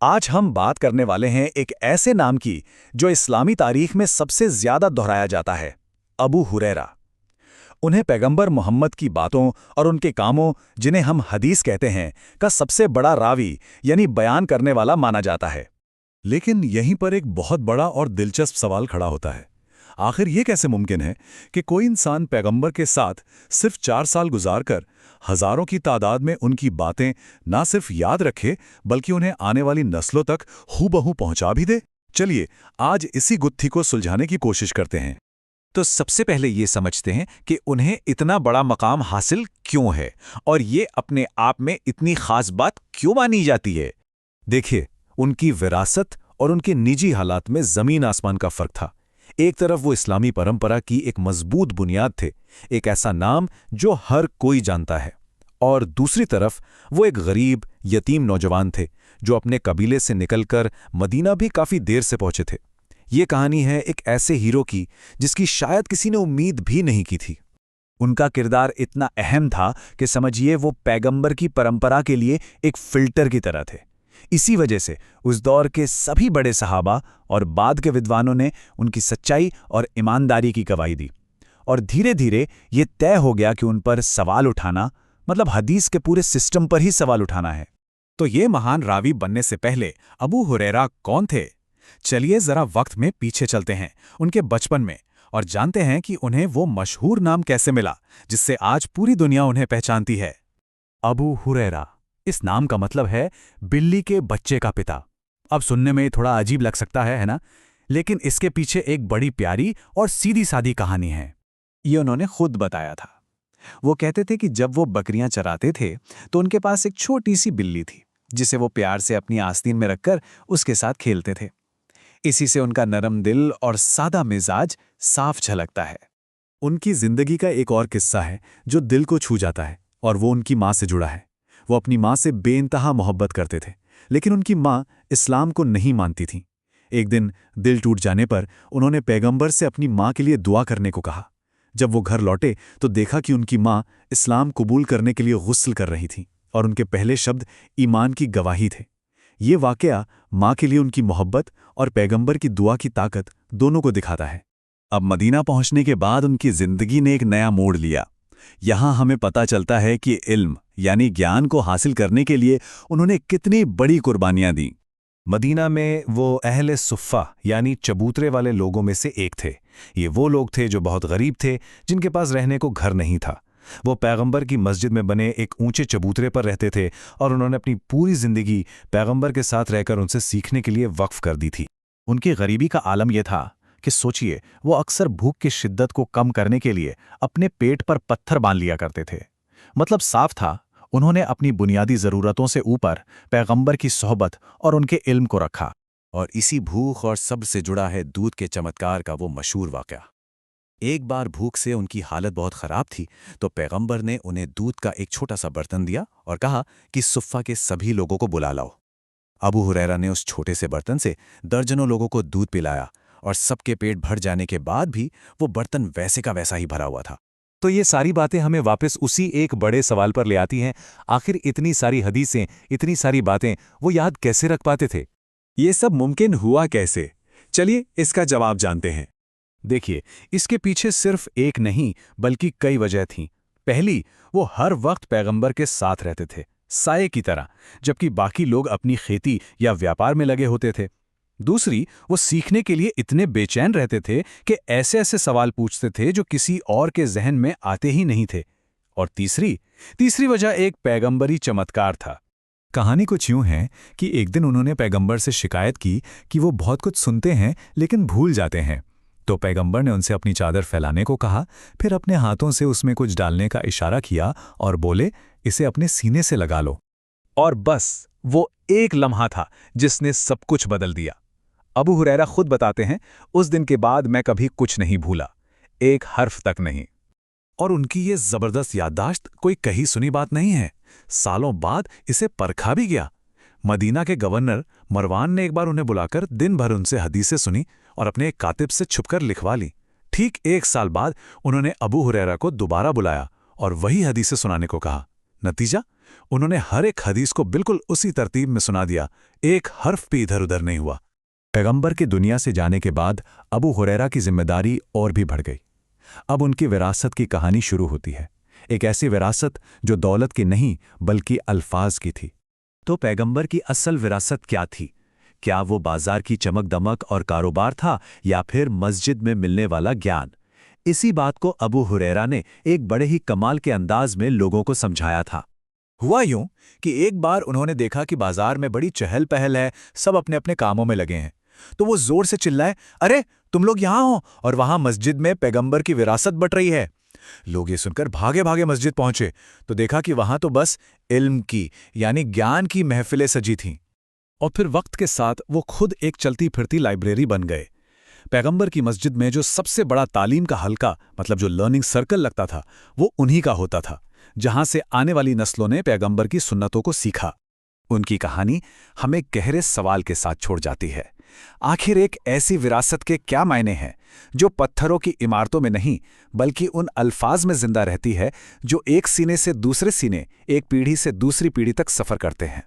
आज हम बात करने वाले हैं एक ऐसे नाम की जो इस्लामी तारीख में सबसे ज्यादा दोहराया जाता है, अबू हुरैरा। उन्हें पैगंबर मोहम्मद की बातों और उनके कामों, जिन्हें हम हदीस कहते हैं, का सबसे बड़ा रावी यानी बयान करने वाला माना जाता है। लेकिन यहीं पर एक बहुत बड़ा और दिलचस्प सवाल खड़ा होता है। आखिर ये कैसे मुमकिन है कि कोई इंसान पैगंबर के साथ सिर्फ 4 साल गुजारकर हजारों की तादाद में उनकी बातें ना सिर्फ याद रखे बल्कि उन्हें आने वाली नस्लों तक हूबहू पहुंचा भी दे? चलिए आज इसी गुत्थी को सुलझाने की कोशिश करते हैं। तो सबसे पहले ये समझते हैं कि उन्हें इतना बड़ा मकाम हासिल क्यों है और ये अपने आप में इतनी खास बात क्यों मानी जाती है। देखिए, उनकी विरासत और उनके निजी हालात में जमीन आसमान का फर्क था। एक तरफ वो इस्लामी परंपरा की एक मजबूत बुनियाद थे, एक ऐसा नाम जो हर कोई जानता है, और दूसरी तरफ वो एक गरीब यतीम नौजवान थे जो अपने कबीले से निकलकर मदीना भी काफी देर से पहुंचे थे। ये कहानी है एक ऐसे हीरो की जिसकी शायद किसी ने उम्मीद भी नहीं की थी। उनका किरदार इतना अहम था कि समझिए वो पैगंबर की परंपरा के लिए एक फिल्टर की तरह थे। इसी वजह से उस दौर के सभी बड़े सहाबा और बाद के विद्वानों ने उनकी सच्चाई और ईमानदारी की गवाही दी, और धीरे धीरे ये तय हो गया कि उन पर सवाल उठाना मतलब हदीस के पूरे सिस्टम पर ही सवाल उठाना है। तो ये महान रावी बनने से पहले अबू हुरैरा कौन थे? चलिए जरा वक्त में पीछे चलते हैं, उनके बचपन में, और जानते हैं कि उन्हें वो मशहूर नाम कैसे मिला जिससे आज पूरी दुनिया उन्हें पहचानती है। अबू हुरैरा, इस नाम का मतलब है बिल्ली के बच्चे का पिता। अब सुनने में थोड़ा अजीब लग सकता है ना? लेकिन इसके पीछे एक बड़ी प्यारी और सीधी सादी कहानी है। ये उन्होंने खुद बताया था। वो कहते थे कि जब वो बकरियां चराते थे तो उनके पास एक छोटी सी बिल्ली थी जिसे वो प्यार से अपनी आस्तीन में रखकर उसके साथ खेलते थे। इसी से उनका नरम दिल और सादा मिजाज साफ झलकता है। उनकी जिंदगी का एक और किस्सा है जो दिल को छू जाता है, और वो उनकी माँ से जुड़ा है। वो अपनी माँ से बेइंतहा मोहब्बत करते थे, लेकिन उनकी माँ इस्लाम को नहीं मानती थी। एक दिन दिल टूट जाने पर उन्होंने पैगंबर से अपनी माँ के लिए दुआ करने को कहा। जब वो घर लौटे तो देखा कि उनकी माँ इस्लाम कबूल करने के लिए गुस्ल कर रही थी, और उनके पहले शब्द ईमान की गवाही थे। ये वाकया माँ के लिए उनकी मोहब्बत और पैगंबर की दुआ की ताकत दोनों को दिखाता है। अब मदीना पहुंचने के बाद उनकी जिंदगी ने एक नया मोड़ लिया। यहाँ हमें पता चलता है कि इल्म यानी ज्ञान को हासिल करने के लिए उन्होंने कितनी बड़ी कुर्बानियां दी। मदीना में वो अहले सुफ़्फ़ा यानी चबूतरे वाले लोगों में से एक थे। ये वो लोग थे जो बहुत गरीब थे, जिनके पास रहने को घर नहीं था। वो पैगंबर की मस्जिद में बने एक ऊंचे चबूतरे पर रहते थे, और उन्होंने अपनी पूरी जिंदगी पैगंबर के साथ रहकर उनसे सीखने के लिए वक्फ कर दी थी। उनकी गरीबी का आलम यह था कि सोचिए, वो अक्सर भूख की शिद्दत को कम करने के लिए अपने पेट पर पत्थर बांध लिया करते थे। मतलब साफ था, उन्होंने अपनी बुनियादी ज़रूरतों से ऊपर पैगंबर की सोहबत और उनके इल्म को रखा। और इसी भूख और सब्र से जुड़ा है दूध के चमत्कार का वो मशहूर वाक़या। एक बार भूख से उनकी हालत बहुत ख़राब थी, तो पैगंबर ने उन्हें दूध का एक छोटा सा बर्तन दिया और कहा कि सुफ़्फ़ा के सभी लोगों को बुला लाओ। अबू हुरैरा ने उस छोटे से बर्तन से दर्जनों लोगों को दूध पिलाया, और सबके पेट भर जाने के बाद भी वो बर्तन वैसे का वैसा ही भरा हुआ था। तो ये सारी बातें हमें वापस उसी एक बड़े सवाल पर ले आती हैं। आखिर इतनी सारी हदीसें, इतनी सारी बातें वो याद कैसे रख पाते थे? ये सब मुमकिन हुआ कैसे? चलिए इसका जवाब जानते हैं। देखिए, इसके पीछे सिर्फ एक नहीं बल्कि कई वजह थीं। पहली, वो हर वक्त पैगंबर के साथ रहते थे, साये की तरह, जबकि बाकी लोग अपनी खेती या व्यापार में लगे होते थे। दूसरी, वो सीखने के लिए इतने बेचैन रहते थे कि ऐसे ऐसे सवाल पूछते थे जो किसी और के जहन में आते ही नहीं थे। और तीसरी वजह एक पैगंबरी चमत्कार था। कहानी कुछ यूं है कि एक दिन उन्होंने पैगंबर से शिकायत की कि वो बहुत कुछ सुनते हैं लेकिन भूल जाते हैं। तो पैगंबर ने उनसे अपनी चादर फैलाने को कहा, फिर अपने हाथों से उसमें कुछ डालने का इशारा किया और बोले, इसे अपने सीने से लगा लो। और बस वो एक लम्हा था जिसने सब कुछ बदल दिया। अबू हुरैरा खुद बताते हैं, उस दिन के बाद मैं कभी कुछ नहीं भूला, एक हर्फ तक नहीं। और उनकी ये जबरदस्त याददाश्त कोई कहीं सुनी बात नहीं है। सालों बाद इसे परखा भी गया। मदीना के गवर्नर मरवान ने एक बार उन्हें बुलाकर दिन भर उनसे हदीसें सुनी और अपने एक कातिब से छुपकर लिखवा ली। ठीक 1 साल बाद उन्होंने अबू हुरैरा को दोबारा बुलाया और वही हदीसें सुनाने को कहा। नतीजा, उन्होंने हर एक हदीस को बिल्कुल उसी तरतीब में सुना दिया, एक हर्फ भी इधर उधर नहीं हुआ। पैगंबर के दुनिया से जाने के बाद अबू हुरैरा की जिम्मेदारी और भी बढ़ गई। अब उनकी विरासत की कहानी शुरू होती है, एक ऐसी विरासत जो दौलत की नहीं बल्कि अल्फाज की थी। तो पैगंबर की असल विरासत क्या थी? क्या वो बाजार की चमक दमक और कारोबार था या फिर मस्जिद में मिलने वाला ज्ञान? इसी बात को अबू हुरैरा ने एक बड़े ही कमाल के अंदाज में लोगों को समझाया था। हुआ यूं कि एक बार उन्होंने देखा कि बाजार में बड़ी चहल पहल है, सब अपने अपने कामों में लगे हैं। तो वो जोर से चिल्लाए, अरे तुम लोग यहां हो, और वहां मस्जिद में पैगंबर की विरासत बट रही है। लोग ये सुनकर भागे भागे मस्जिद पहुंचे तो देखा कि वहां तो बस इल्म की यानी ज्ञान की महफिलें सजी थीं। और फिर वक्त के साथ वो खुद एक चलती फिरती लाइब्रेरी बन गए। पैगंबर की मस्जिद में जो सबसे बड़ा तालीम का हल्का मतलब जो लर्निंग सर्कल लगता था वो उन्हीं का होता था, जहां से आने वाली नस्लों ने पैगंबर की सुन्नतों को सीखा। उनकी कहानी हमें गहरे सवाल के साथ छोड़ जाती है। आखिर एक ऐसी विरासत के क्या मायने हैं जो पत्थरों की इमारतों में नहीं बल्कि उन अल्फाज में जिंदा रहती है जो एक सीने से दूसरे सीने, एक पीढ़ी से दूसरी पीढ़ी तक सफर करते हैं।